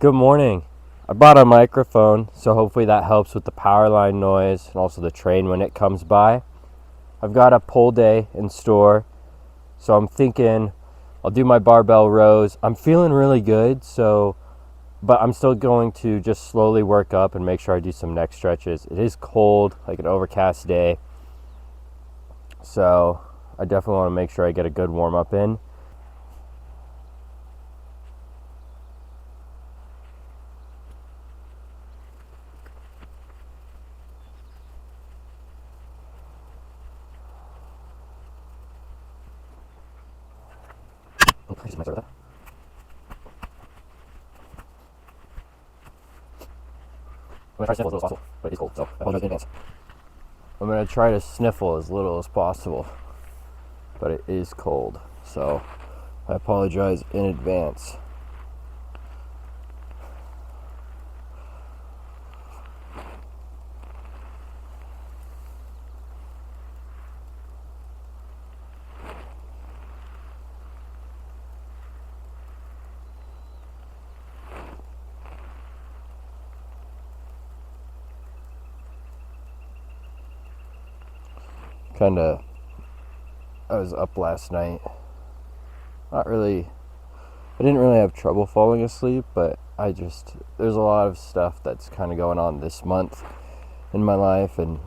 Good morning. I brought a microphone, so hopefully that helps with the power line noise and also the train when it comes by. I've got a pull day in store, so I'm thinking I'll do my barbell rows. I'm feeling really good, but I'm still going to just slowly work up and make sure I do some neck stretches. It is cold, like an overcast day, so I definitely want to make sure I get a good warm up in. I'm gonna try to sniffle as little as possible, but it is cold, so I apologize in advance. I'm gonna try to sniffle as little as possible, but it is cold, so I apologize in advance. I was up last night. I didn't really have trouble falling asleep, but there's a lot of stuff that's kind of going on this month in my life and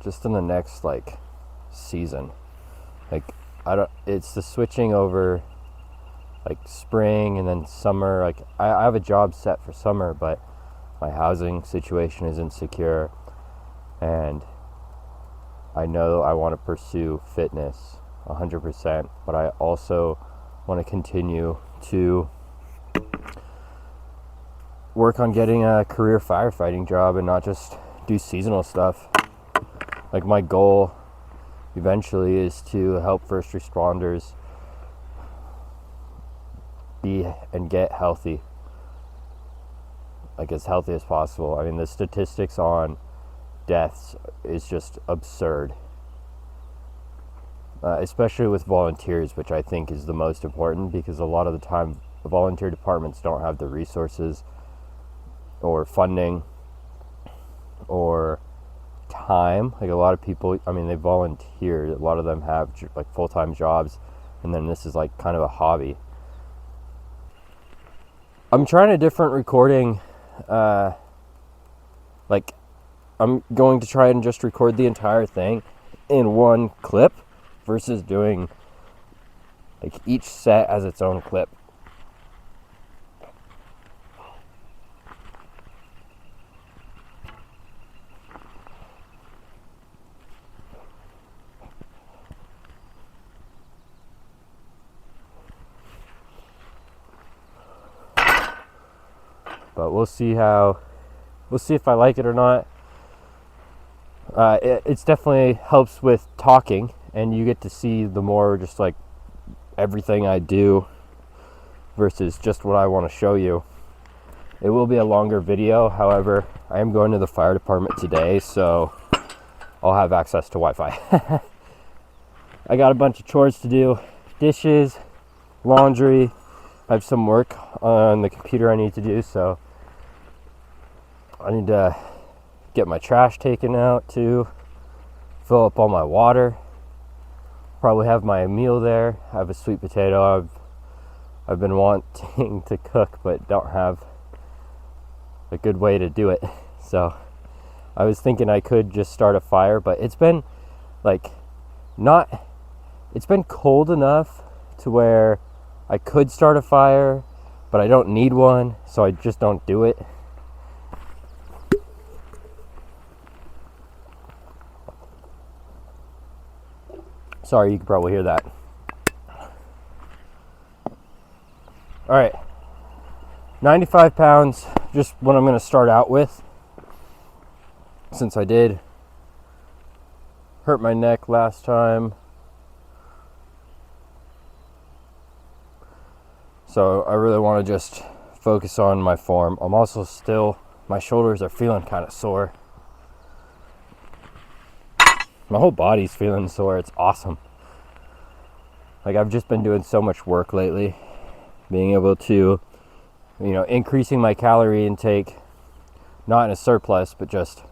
just in the next season. It's the switching over spring and then summer. I have a job set for summer, but my housing situation is insecure, and I know I want to pursue fitness 100%, but I also want to continue to work on getting a career firefighting job and not just do seasonal stuff. My goal eventually is to help first responders be and get healthy, as healthy as possible. I mean, the statistics on deaths is just absurd, especially with volunteers, which I think is the most important, because a lot of the time the volunteer departments don't have the resources or funding or time. A lot of people, they volunteer, a lot of them have full-time jobs, and then this is kind of a hobby. I'm trying a different recording. I'm going to try and just record the entire thing in one clip versus doing each set as its own clip. But we'll see if I like it or not. It's definitely helps with talking, and you get to see the more just everything I do versus just what I want to show you. It will be a longer video. However, I am going to the fire department today, so I'll have access to Wi-Fi. I got a bunch of chores to do: dishes, laundry. I have some work on the computer I need to do, so I need to get my trash taken out too, fill up all my water, probably have my meal there. I have a sweet potato I've been wanting to cook, but don't have a good way to do it. So I was thinking I could just start a fire, but it's been it's been cold enough to where I could start a fire, but I don't need one, so I just don't do it. Sorry, you can probably hear that. All right, 95 pounds, just what I'm going to start out with, since I did hurt my neck last time. So I really want to just focus on my form. I'm also my shoulders are feeling kind of sore. My whole body's feeling sore. It's awesome. I've just been doing so much work lately. Being able to increasing my calorie intake, not in a surplus, but just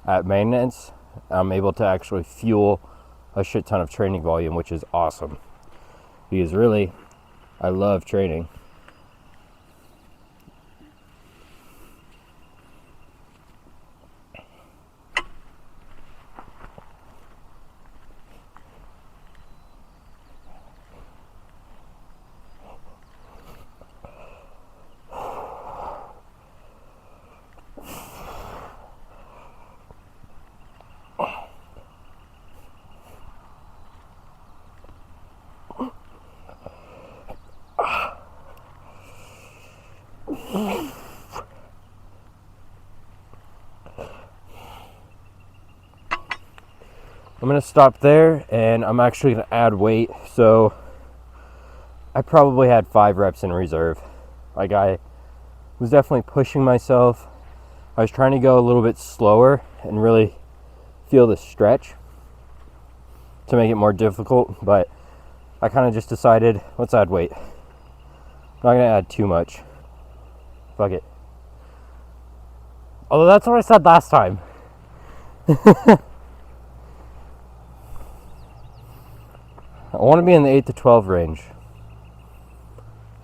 at maintenance, I'm able to actually fuel a shit ton of training volume, which is awesome. Because really, I love training. I'm gonna stop there, and I'm actually gonna add weight. So I probably had 5 reps in reserve. Like, I was definitely pushing myself. I was trying to go a little bit slower and really feel the stretch to make it more difficult, but I kind of just decided, let's add weight. I'm not gonna add too much. Fuck it. Although that's what I said last time. I want to be in the 8 to 12 range.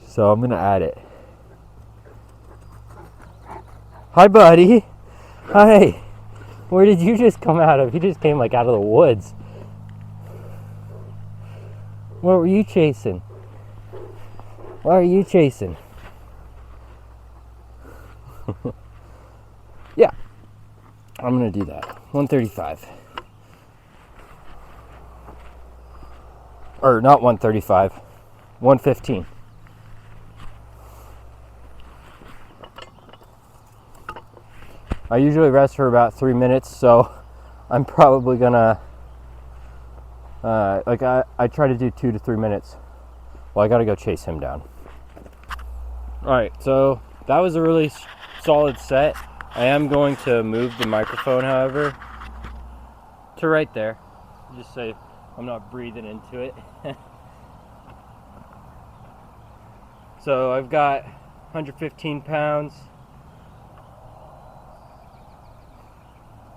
So I'm going to add it. Hi, buddy. Hi. Where did you just come out of? You just came like out of the woods. What were you chasing? What are you chasing? Yeah. I'm going to do that. 135. Or not 135. 115. I usually rest for about 3 minutes, so I'm probably gonna I try to do 2 to 3 minutes. Well, I gotta go chase him down. Alright, so that was a really solid set. I am going to move the microphone, however, to right there, just so I'm not breathing into it. So I've got 115 pounds,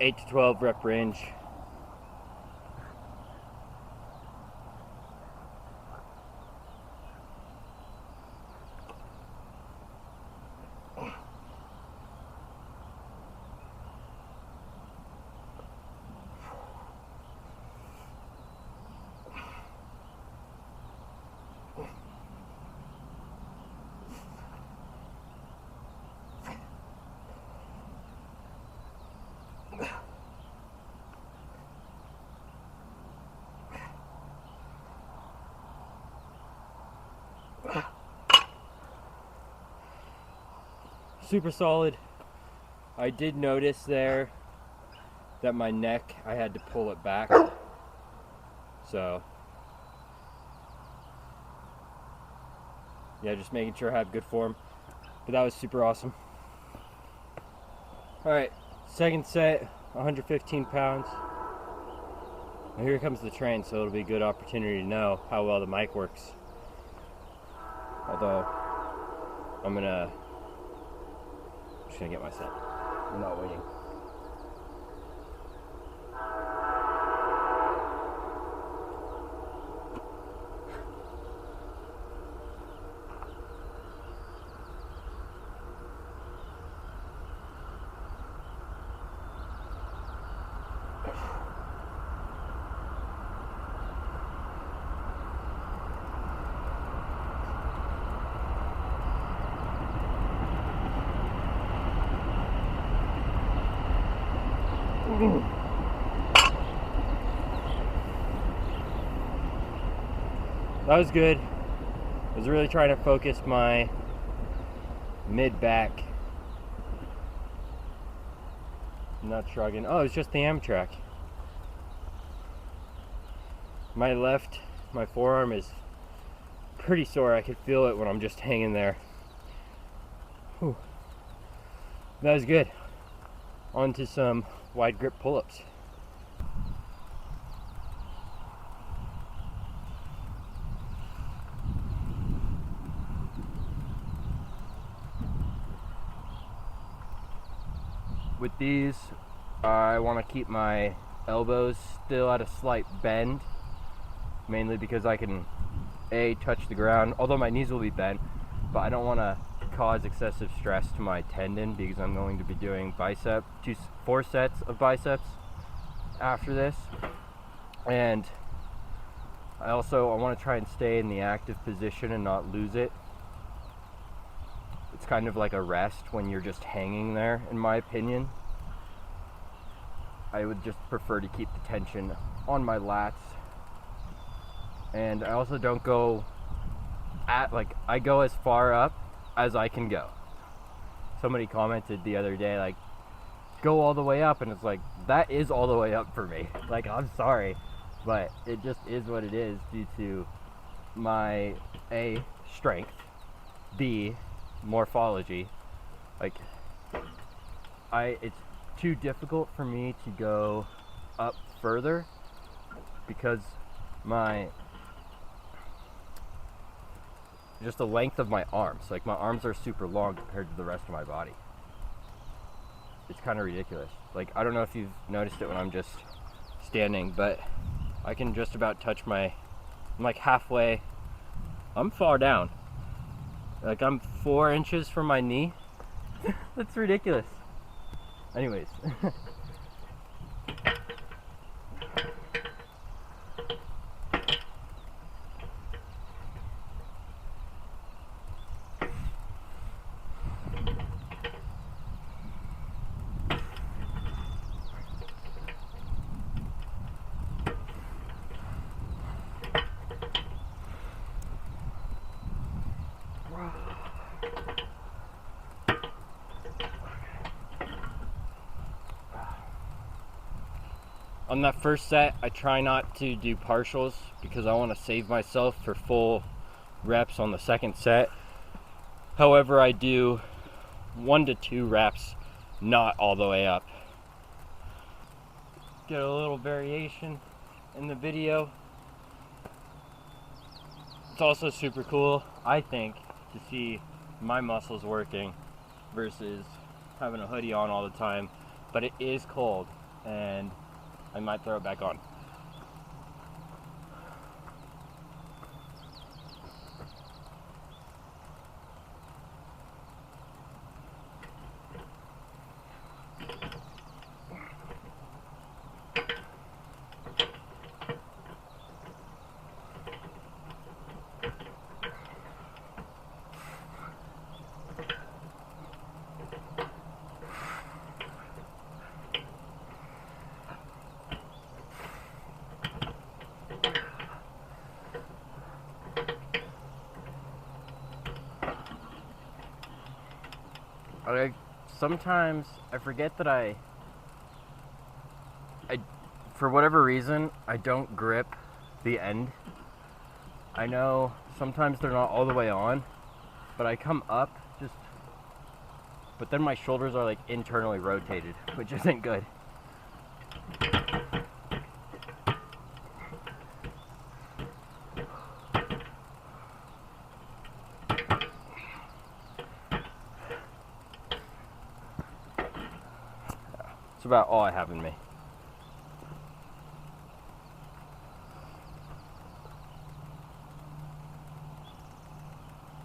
8 to 12 rep range. Super solid. I did notice there that my neck, I had to pull it back. So yeah, just making sure I have good form. But that was super awesome. Alright, second set, 115 pounds. Now here comes the train, so it'll be a good opportunity to know how well the mic works. Although, I'm just gonna get my set. I'm not waiting. That was good. I was really trying to focus my mid-back. I'm not shrugging. Oh, it's just the Amtrak. My forearm is pretty sore. I could feel it when I'm just hanging there. Whew. That was good. On to some wide grip pull-ups. with these, I want to keep my elbows still at a slight bend, mainly because I can touch the ground, although my knees will be bent, but I don't want to cause excessive stress to my tendon because I'm going to be doing 4 sets of biceps after this. And I want to try and stay in the active position and not lose it. It's kind of like a rest when you're just hanging there, in my opinion. I would just prefer to keep the tension on my lats. And I also don't go I go as far up as I can go. Somebody commented the other day, like, go all the way up, and it's like, that is all the way up for me. Like, I'm sorry, but it just is what it is due to my A, strength, B, morphology. Like, it's too difficult for me to go up further because just the length of my arms. Like, my arms are super long compared to the rest of my body. It's kind of ridiculous. Like, I don't know if you've noticed it when I'm just standing, but I can just about touch I'm like halfway. I'm far down. Like, I'm 4 inches from my knee. That's ridiculous. Anyways. On that first set, I try not to do partials because I want to save myself for full reps on the second set. However, I do 1 to 2 reps, not all the way up. Get a little variation in the video. It's also super cool, I think, to see my muscles working versus having a hoodie on all the time. But it is cold, and I might throw it back on. Sometimes I forget that I for whatever reason, I don't grip the end. I know sometimes they're not all the way on, but I come up but then my shoulders are like internally rotated, which isn't good. It's about all I have in me.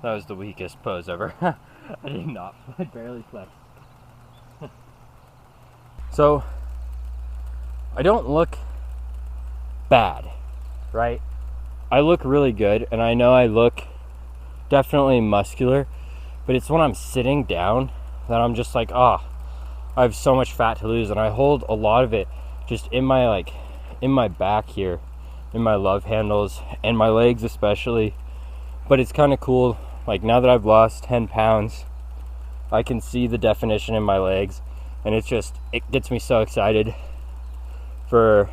That was the weakest pose ever. I did not. I barely flexed. So, I don't look bad, right? I look really good, and I know I look definitely muscular, but it's when I'm sitting down that I'm just like, I have so much fat to lose, and I hold a lot of it just in my back here, in my love handles, and my legs especially. But it's kind of cool, like now that I've lost 10 pounds, I can see the definition in my legs, and it gets me so excited for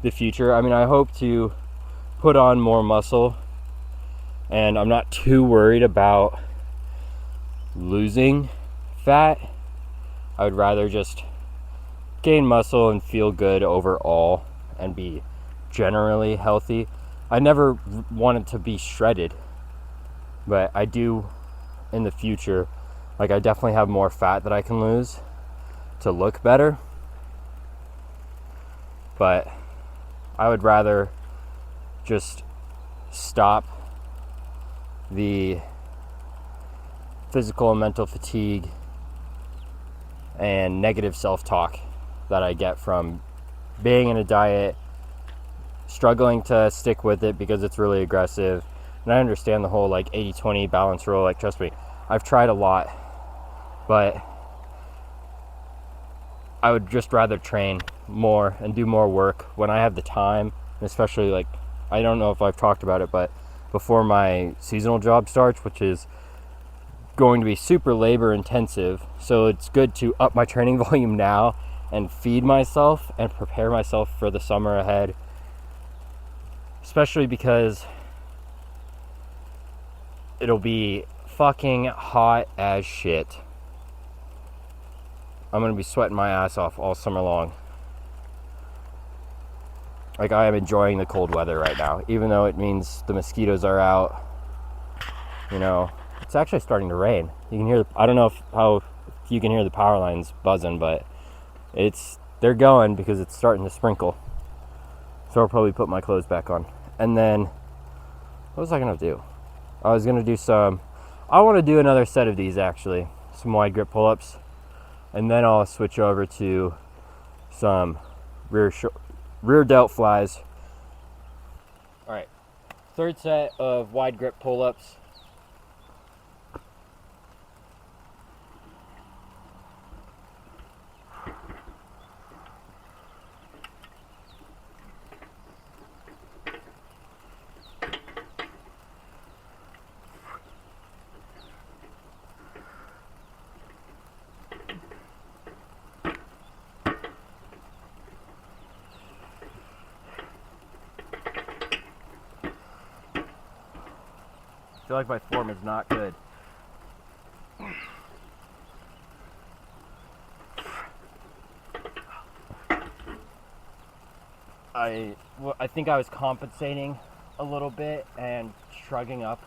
the future. I mean, I hope to put on more muscle, and I'm not too worried about losing fat. I would rather just gain muscle and feel good overall and be generally healthy. I never wanted to be shredded, but I do in the future. Like, I definitely have more fat that I can lose to look better, but I would rather just stop the physical and mental fatigue and negative self-talk that I get from being in a diet, struggling to stick with it because it's really aggressive. And I understand the whole like 80-20 balance rule. Like, trust me, I've tried a lot, but I would just rather train more and do more work when I have the time. Especially, like, I don't know if I've talked about it, but before my seasonal job starts, which is going to be super labor intensive, so it's good to up my training volume now and feed myself and prepare myself for the summer ahead, especially because it'll be fucking hot as shit. I'm gonna be sweating my ass off all summer long. Like, I am enjoying the cold weather right now, even though it means the mosquitoes are out. You know, it's actually starting to rain. You can hear I don't know if you can hear the power lines buzzing, but they're going because it's starting to sprinkle. So I'll probably put my clothes back on. And then, what was I gonna do? I was gonna do I want to do another set of these, actually, some wide grip pull-ups, and then I'll switch over to some rear delt flies. All right, third set of wide grip pull-ups. I feel like my form is not good. I think I was compensating a little bit and shrugging up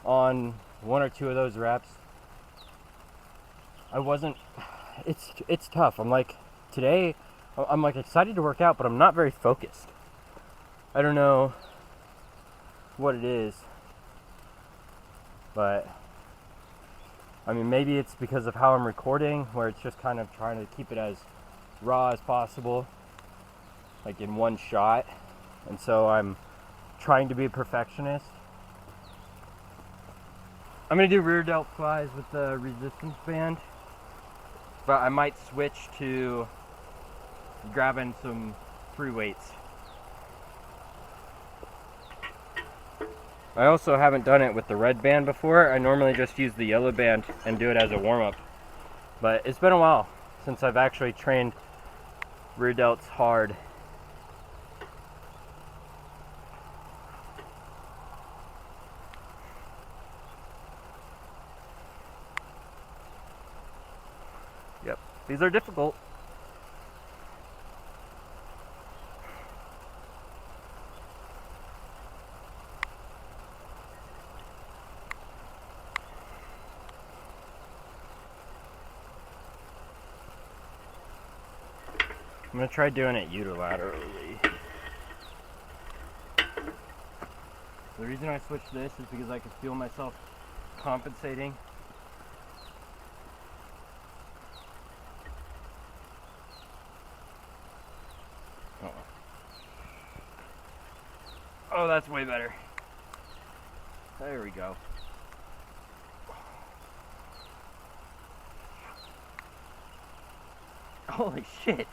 on one or two of those reps. It's tough. I'm like, today, I'm like excited to work out, but I'm not very focused. I don't know what it is, but I mean, maybe it's because of how I'm recording, where it's just kind of trying to keep it as raw as possible, like in one shot, and so I'm trying to be a perfectionist. I'm gonna do rear delt flies with the resistance band, but I might switch to grabbing some free weights. I also haven't done it with the red band before. I normally just use the yellow band and do it as a warm-up, but it's been a while since I've actually trained rear delts hard. Yep, these are difficult. I'm going to try doing it unilaterally. The reason I switched this is because I could feel myself compensating. Oh, that's way better. There we go. Holy shit.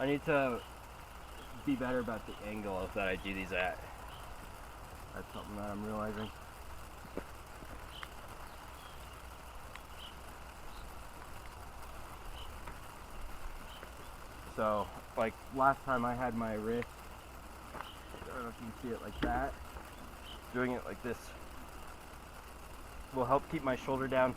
I need to be better about the angle that I do these at. That's something that I'm realizing. So, like last time I had my wrist, I don't know if you can see it like that. Doing it like this will help keep my shoulder down.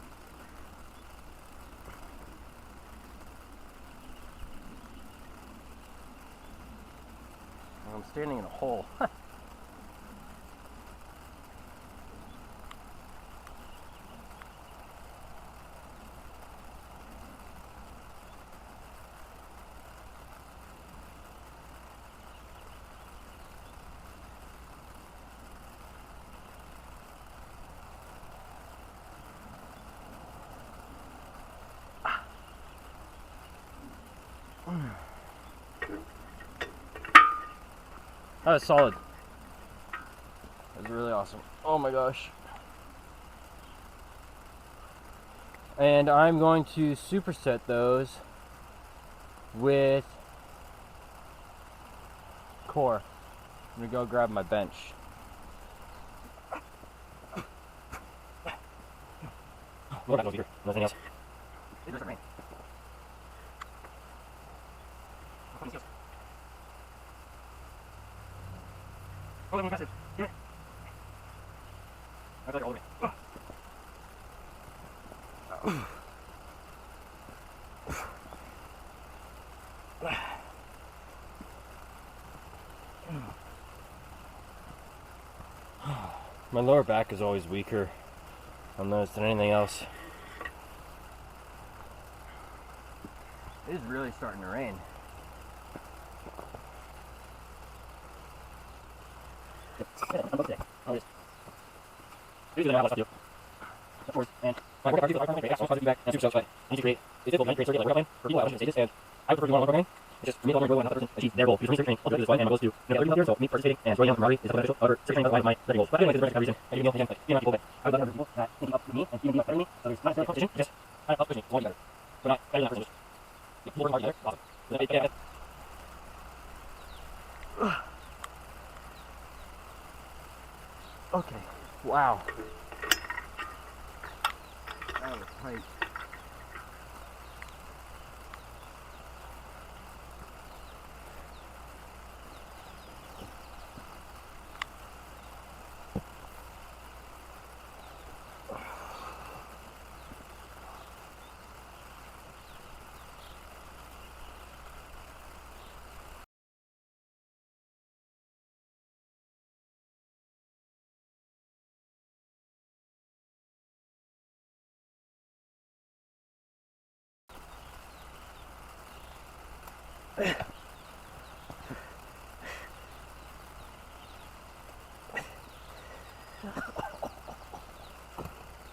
I'm standing in a hole. That was solid. That was really awesome. Oh my gosh. And I'm going to superset those with core. I'm gonna go grab my bench. What about here? Nothing else. It doesn't rain. Oh, that was massive. Damn it. I feel like all the way. My lower back is always weaker on those than anything else. It is really starting to rain. Of course, and my workout is feedback and super satisfied. I need to create a difficult and create circuit like workout plan for people at audition stages, and I would prefer to do one-on-one programming. It's just for me to go and another person achieve their goal. Because for me, training, I'll do this one, and my goal is to make other people out there, so me participating and joining them camaraderie is beneficial. However, training doesn't align with my study goals. But I feel like it's a reason, and you know, again, like, being around people that I would love other people that think up to me and even be up better than me. So there's not necessarily competition, just I up pushing me, want to be better. So not better than that person, just people working hard together, awesome. So then, okay, wow. That was tight.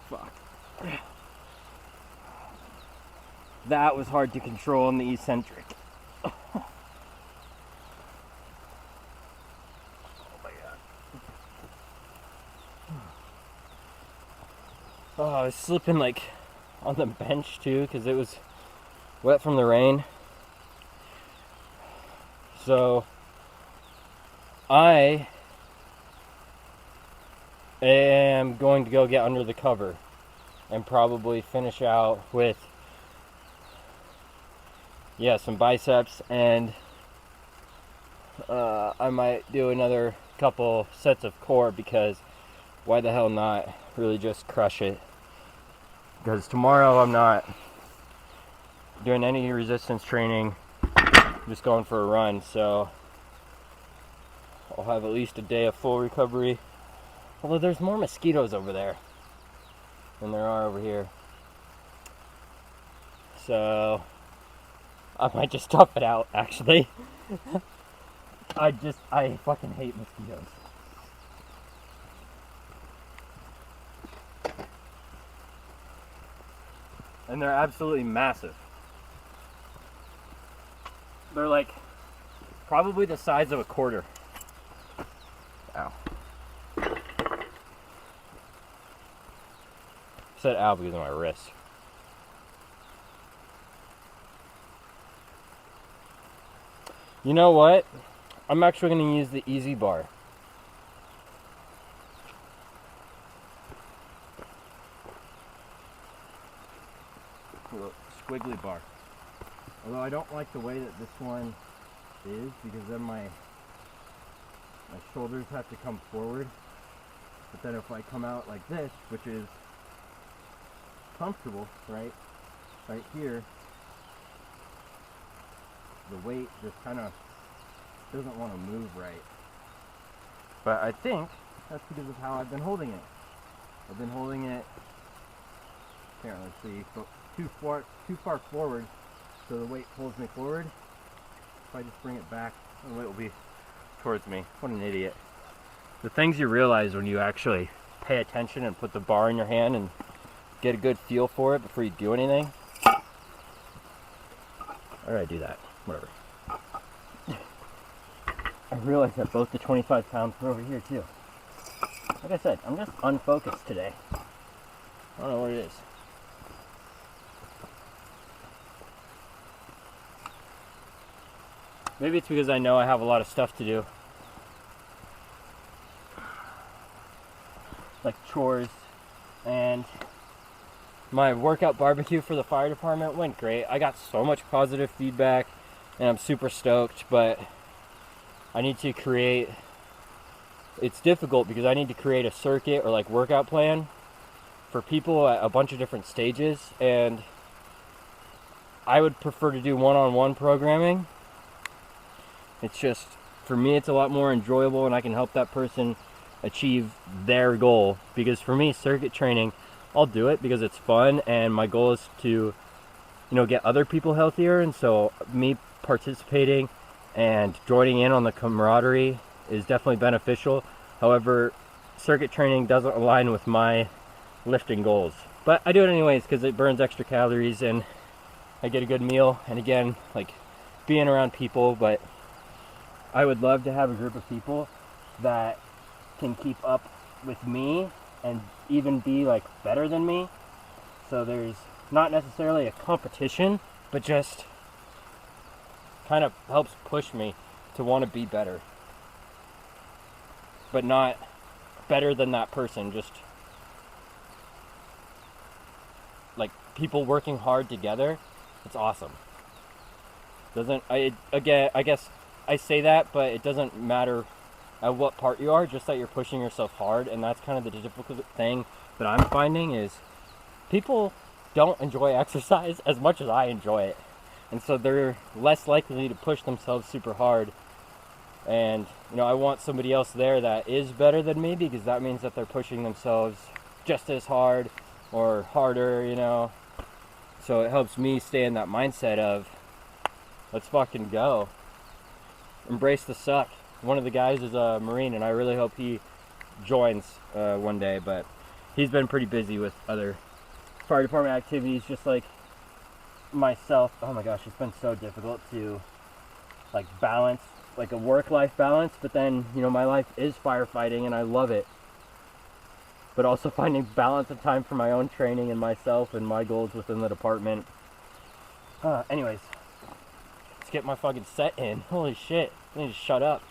Fuck. That was hard to control in the eccentric. Oh my god. Oh, I was slipping like on the bench too because it was wet from the rain. So I am going to go get under the cover and probably finish out with some biceps, and I might do another couple sets of core because why the hell not really just crush it, because tomorrow I'm not doing any resistance training, I'm just going for a run, so I'll have at least a day of full recovery. Although there's more mosquitoes over there than there are over here. So I might just tough it out, actually. I fucking hate mosquitoes. And they're absolutely massive. They're like probably the size of a quarter. Ow. I said ow because of my wrist. You know what? I'm actually going to use the easy bar. Squiggly bar. Although I don't like the way that this one is, because then my shoulders have to come forward. But then if I come out like this, which is comfortable, right here, the weight just kind of doesn't want to move right. But I think that's because of how I've been holding it. I've been holding it, here, let's see, too far forward, so the weight pulls me forward. If I just bring it back, the weight will be towards me. What an idiot. The things you realize when you actually pay attention and put the bar in your hand and get a good feel for it before you do anything. Or I do that, whatever. I realized that both the 25 pounds were over here too. Like I said, I'm just unfocused today. I don't know what it is. Maybe it's because I know I have a lot of stuff to do. Like chores, and my workout barbecue for the fire department went great. I got so much positive feedback and I'm super stoked, but I need to create, it's difficult because I need to create a circuit or like workout plan for people at a bunch of different stages, and I would prefer to do one-on-one programming. It's just, for me, it's a lot more enjoyable and I can help that person achieve their goal. Because for me, circuit training, I'll do it because it's fun and my goal is to, get other people healthier. And so me participating and joining in on the camaraderie is definitely beneficial. However, circuit training doesn't align with my lifting goals. But I do it anyways because it burns extra calories and I get a good meal. And again, like being around people, but I would love to have a group of people that can keep up with me and even be like better than me. So there's not necessarily a competition, but just kind of helps push me to want to be better. But not better than that person, just like people working hard together. It's awesome. I guess I say that, but it doesn't matter at what part you are, just that you're pushing yourself hard. And that's kind of the difficult thing that I'm finding is people don't enjoy exercise as much as I enjoy it. And so they're less likely to push themselves super hard. And, I want somebody else there that is better than me because that means that they're pushing themselves just as hard or harder, So it helps me stay in that mindset of, let's fucking go. Embrace the suck. One of the guys is a Marine, and I really hope he joins one day, but he's been pretty busy with other fire department activities, just like myself. Oh my gosh, it's been so difficult to like balance, like a work-life balance, but then, my life is firefighting and I love it. But also finding balance of time for my own training and myself and my goals within the department. Anyways, let's get my fucking set in. Holy shit, I need to shut up.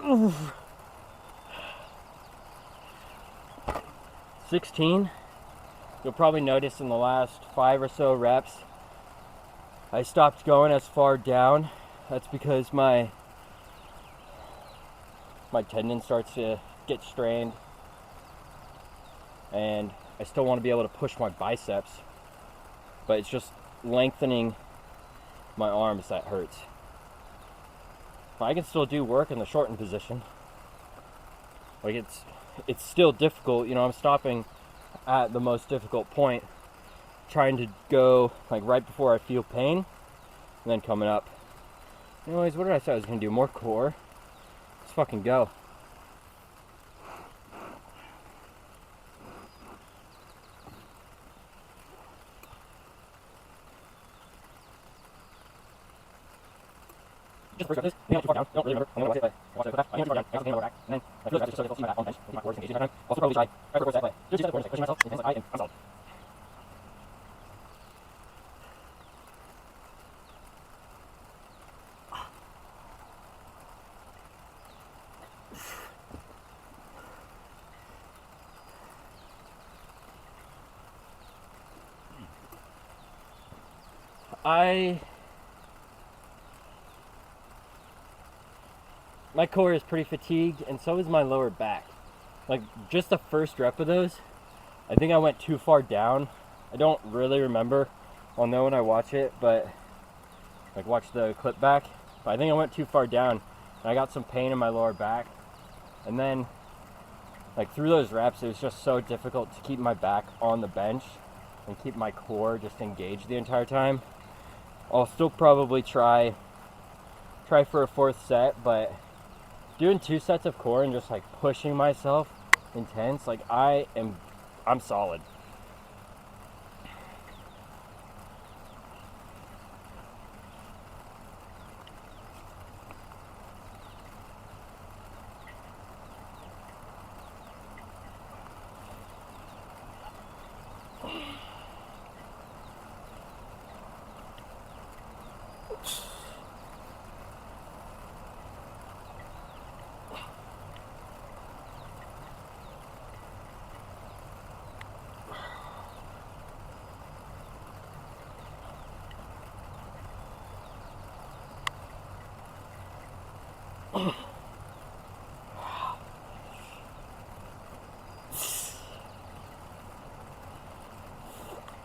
Oof. 16. You'll probably notice in the last 5 or so reps, I stopped going as far down. That's because my tendon starts to get strained, and I still want to be able to push my biceps, but it's just lengthening my arms that hurts. I can still do work in the shortened position. Like it's still difficult, I'm stopping at the most difficult point, trying to go like right before I feel pain, and then coming up. Anyways, what did I say I was gonna do? More core. Let's fucking go. first rep is, being too far down, I don't really remember, I'm going to watch it, but I watch it quick, I am too far down, I also gain lower back, and then I feel like that's just so difficult to see my back on bench, with my core engaged in that time. Also probably try for a set, but do 2 sets of core, just like pushing myself, and things like I'm solid. My core is pretty fatigued, and so is my lower back. Like, just the first rep of those, I think I went too far down. I don't really remember. I'll know when I watch it, but like watch the clip back. But I think I went too far down, and I got some pain in my lower back. And then, like through those reps, it was just so difficult to keep my back on the bench and keep my core just engaged the entire time. I'll still probably try for a 4th set, but doing 2 sets of core and just like pushing myself intense, like I'm solid.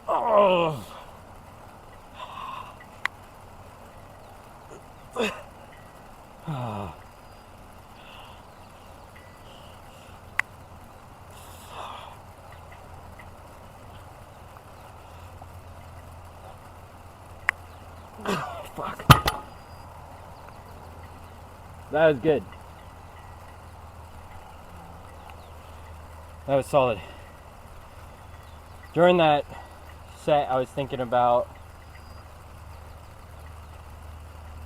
Oh. Fuck. That was good. That was solid. During that set, I was thinking about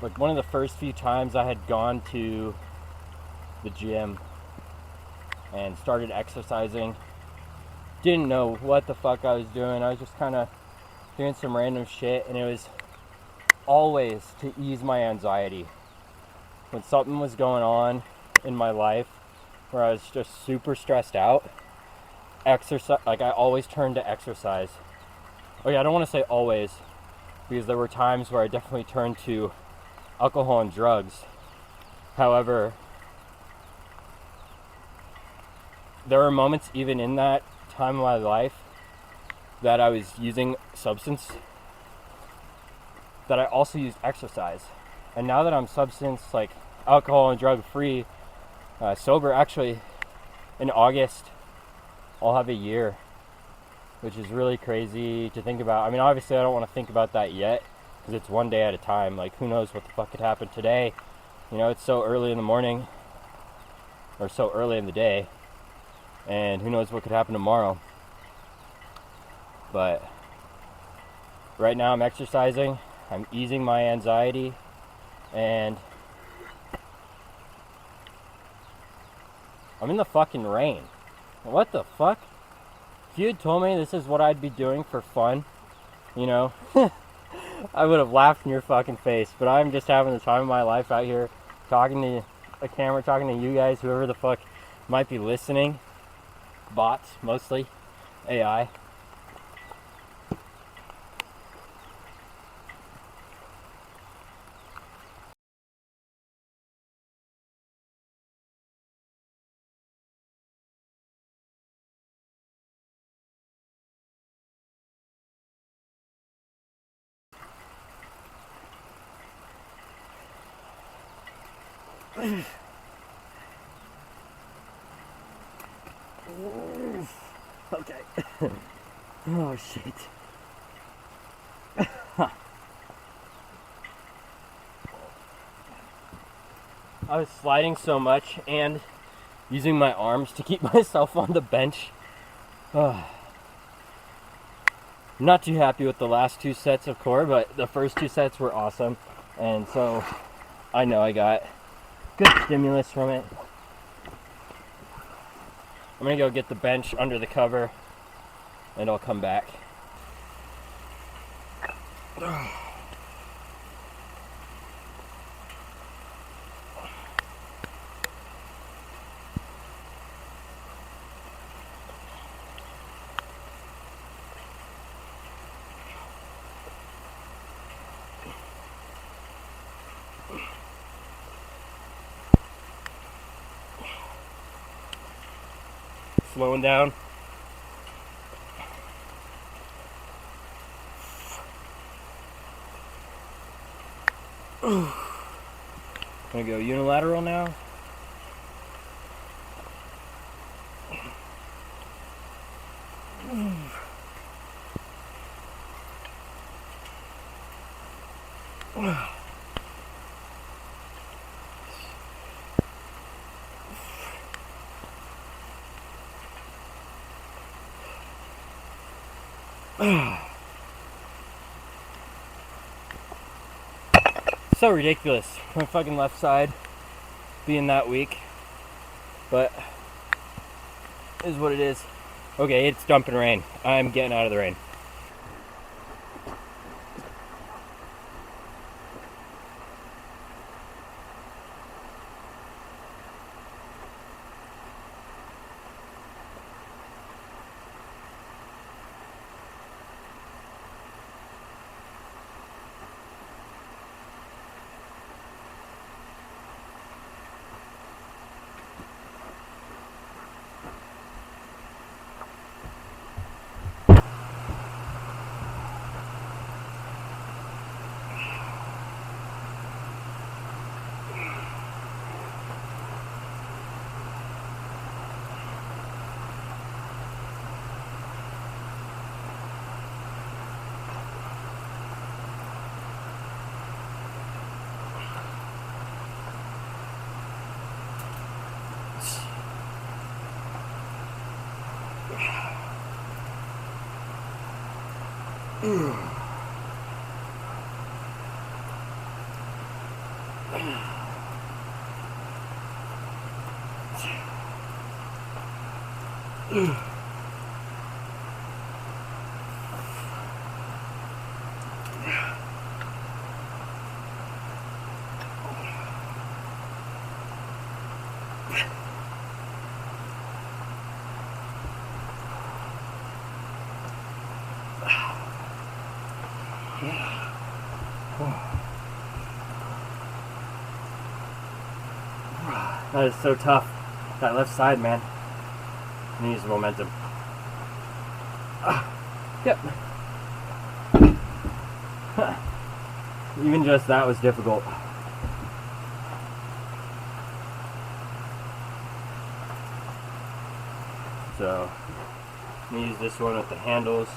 like one of the first few times I had gone to the gym and started exercising. Didn't know what the fuck I was doing. I was just kind of doing some random shit, and it was always to ease my anxiety. When something was going on in my life where I was just super stressed out, exercise, like I always turned to exercise. Oh yeah, I don't want to say always, because there were times where I definitely turned to alcohol and drugs. However, there were moments even in that time of my life that I was using substance that I also used exercise. And now that I'm substance, like alcohol and drug free, sober, actually in August I'll have a year, which is really crazy to think about. I mean, obviously I don't want to think about that yet, because it's one day at a time. Like, who knows what the fuck could happen today. You know, it's so early in the morning, or so early in the day, and who knows what could happen tomorrow. But right now I'm exercising, I'm easing my anxiety, and I'm in the fucking rain. What the fuck? If you had told me this is what I'd be doing for fun, you know, I would have laughed in your fucking face. But I'm just having the time of my life out here, talking to a camera, talking to you guys, whoever the fuck might be listening. Bots, mostly. AI. Okay. Oh shit. I was sliding so much and using my arms to keep myself on the bench. I'm not too happy with the last 2 sets of core, but the first 2 sets were awesome. And so I know I got good stimulus from it. I'm gonna go get the bench under the cover and I'll come back. Slowing down. I'm gonna go unilateral now. So ridiculous. My fucking left side being that weak. But is what it is. Okay, it's dumping rain. I'm getting out of the rain. That is so tough. That left side, man. Needs momentum. Yep. Even just that was difficult. So, I'm gonna use this one with the handles.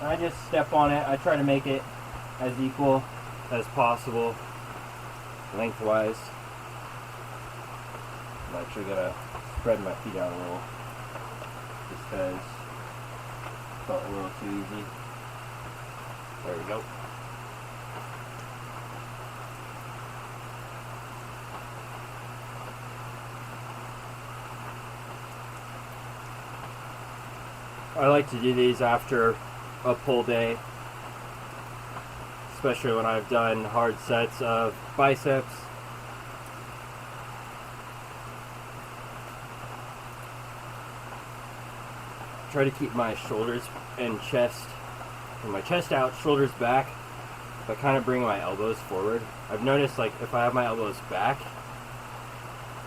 I just step on it. I try to make it as equal as possible, lengthwise. I'm actually gonna spread my feet out a little, just because it felt a little too easy. There we go. I like to do these after a pull day, especially when I've done hard sets of biceps. Try to keep my shoulders and chest, and my chest out, shoulders back, but kind of bring my elbows forward. I've noticed, like, if I have my elbows back,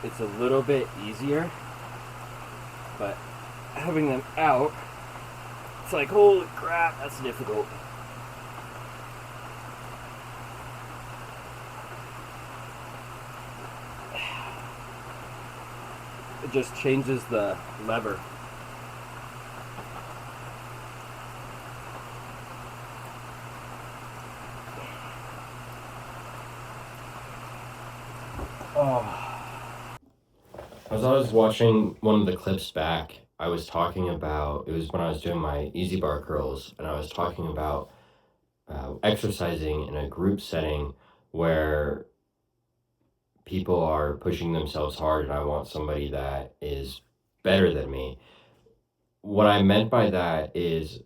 it's a little bit easier, but having them out, it's like, holy crap, that's difficult. It just changes the lever. As I was watching one of the clips back, I was talking about, it was when I was doing my easy bar curls, and I was talking about exercising in a group setting where people are pushing themselves hard and I want somebody that is better than me. What I meant by that is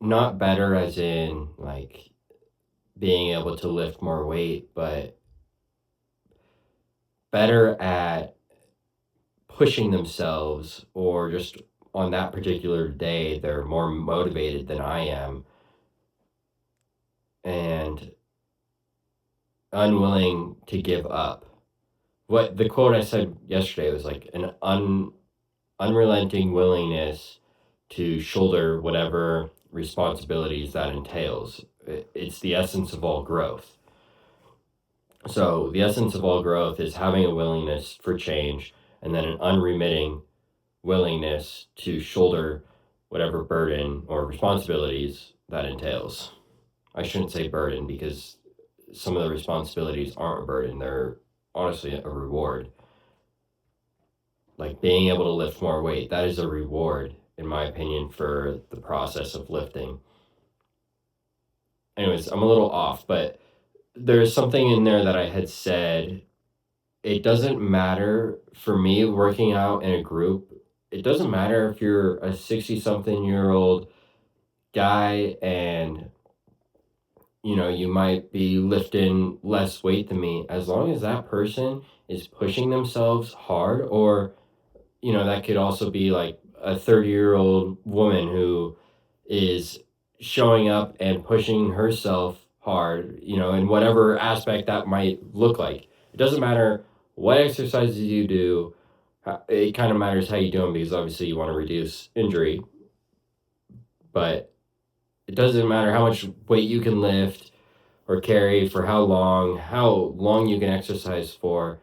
not better as in like being able to lift more weight, but better at pushing themselves, or just on that particular day, they're more motivated than I am and unwilling to give up. What the quote I said yesterday was like an unrelenting willingness to shoulder whatever responsibilities that entails. It's the essence of all growth. So, the essence of all growth is having a willingness for change and then an unremitting willingness to shoulder whatever burden or responsibilities that entails. I shouldn't say burden because some of the responsibilities aren't a burden, they're honestly a reward. Like being able to lift more weight, that is a reward, in my opinion, for the process of lifting. Anyways, I'm a little off, but there's something in there that I had said. It doesn't matter for me working out in a group. It doesn't matter if you're a 60 something year old guy and you might be lifting less weight than me, as long as that person is pushing themselves hard. Or that could also be like a 30-year-old woman who is showing up and pushing herself hard, in whatever aspect that might look like. It doesn't matter what exercises you do. It kind of matters how you do them, because obviously you want to reduce injury, but it doesn't matter how much weight you can lift or carry for how long you can exercise for.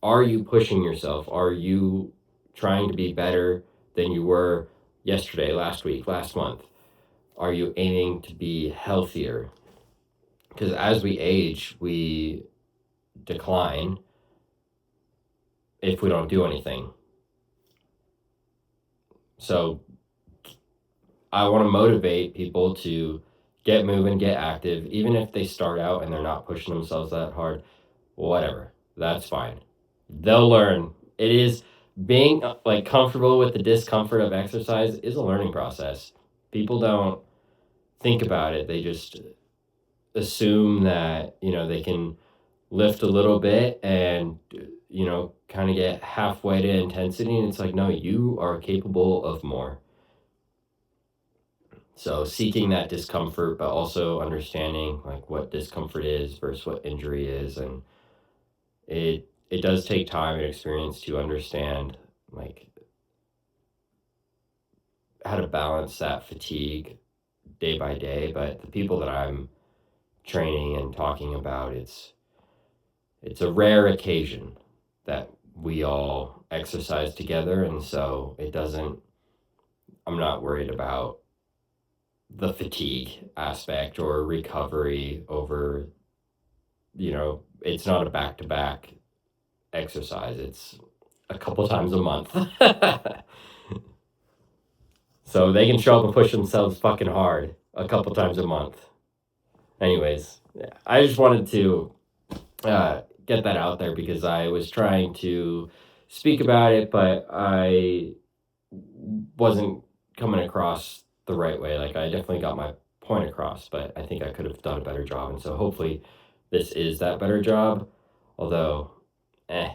Are you pushing yourself? Are you trying to be better than you were yesterday, last week, last month? Are you aiming to be healthier? Because as we age, we decline if we don't do anything. So I want to motivate people to get moving, get active, even if they start out and they're not pushing themselves that hard. Whatever, that's fine. They'll learn. It is being like comfortable with the discomfort of exercise is a learning process. People don't think about it. They just assume that, they can lift a little bit and, kind of get halfway to intensity. And it's like, no, you are capable of more. So seeking that discomfort, but also understanding like what discomfort is versus what injury is. And it does take time and experience to understand like how to balance that fatigue day by day. But the people that I'm training and talking about, it's a rare occasion that we all exercise together, and so I'm not worried about the fatigue aspect or recovery over, it's not a back-to-back exercise. It's a couple times a month. So they can show up and push themselves fucking hard a couple times a month. Anyways, I just wanted to get that out there because I was trying to speak about it, but I wasn't coming across the right way. Like, I definitely got my point across, but I think I could have done a better job. And so hopefully this is that better job. Although, it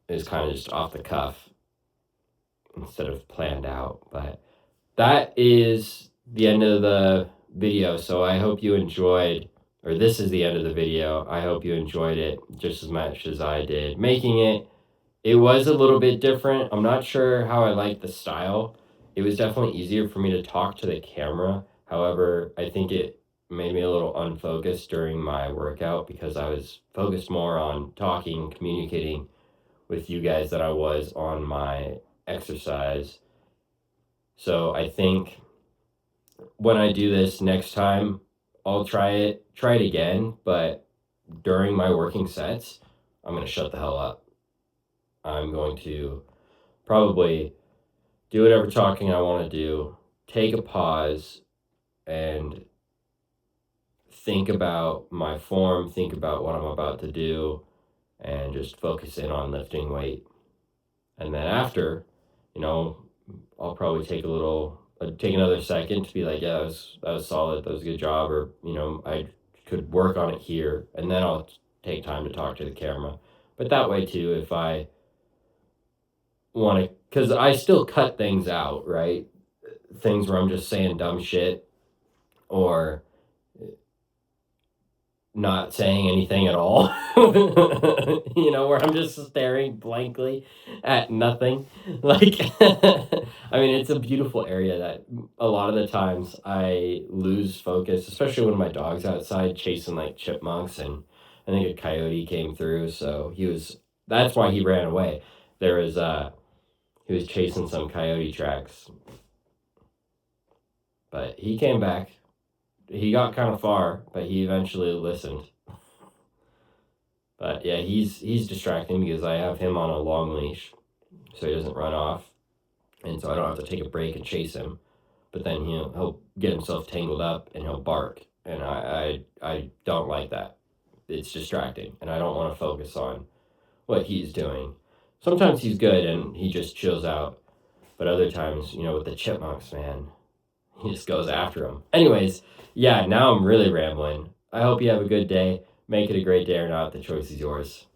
was kind of just off the cuff instead of planned out. But that is the end of the video. So I hope you enjoyed, or this is the end of the video. I hope you enjoyed it just as much as I did making it. It was a little bit different. I'm not sure how I like the style. It was definitely easier for me to talk to the camera. However, I think it made me a little unfocused during my workout because I was focused more on talking, communicating with you guys than I was on my exercise. So I think when I do this next time, I'll try it again, but during my working sets, I'm going to shut the hell up. I'm going to probably do whatever talking I want to do, take a pause, and think about my form, think about what I'm about to do, and just focus in on lifting weight. And then after, you know, I'll probably take another second to be like, yeah, that was solid, that was a good job, or I could work on it here, and then I'll take time to talk to the camera. But that way too, if I want to, because I still cut things out, right? Things where I'm just saying dumb shit or not saying anything at all, where I'm just staring blankly at nothing. Like, I mean, it's a beautiful area that a lot of the times I lose focus, especially when my dog's outside chasing like chipmunks, and I think a coyote came through, so that's why he ran away. He was chasing some coyote tracks, but he came back. He got kind of far, but he eventually listened. But yeah, he's distracting because I have him on a long leash, so he doesn't run off, and so I don't have to take a break and chase him. But then he'll get himself tangled up and he'll bark, and I don't like that. It's distracting, and I don't want to focus on what he's doing. Sometimes he's good and he just chills out, but other times, with the chipmunks, man, he just goes after them. Anyways, yeah, now I'm really rambling. I hope you have a good day. Make it a great day or not. The choice is yours.